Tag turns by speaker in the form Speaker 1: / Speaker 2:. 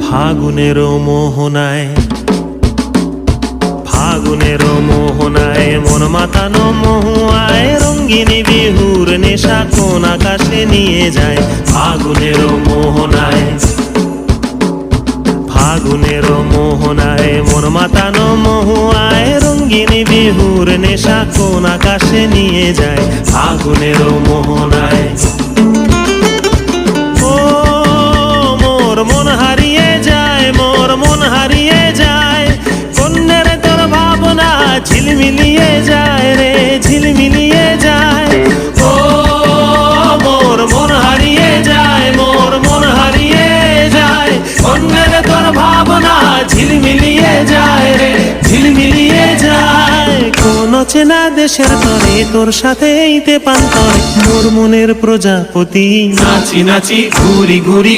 Speaker 1: ফাগুনের মোহনায়, ফাগুনের মোহনায় মন মাতানো মহুয়ায় রঙ্গিনী বিহুর নেশা কোন আকাশে নিয়ে যায়। ফাগুনের মোহনায়, ফাগুনের মোহনায় মন মাতানো মহুয়ায় রঙ্গিনী বিহুর নেশা কোন আকাশে নিয়ে যায়। ফাগুনের মোহনায় ও মোর মন হারিয়ে যায়, মোর মন হারিয়ে যায়, কন্যের তোর ভাবনা ঝিলমিলিয়ে যায় রে, ঝিলমিলিয়ে যায়। ও মোর মন হারিয়ে যায়, মোর মন হারিয়ে যায়, কন্যের তোর ভাবনা ঝিলমিলিয়ে যায় রে, ঝিলমিলিয়ে যায়। কোন চেনা দেশের তরে তোর সাথে ইতে পান্তরে মোর মনের প্রজাপতি নাচি নাচি ঘুরি ঘুরি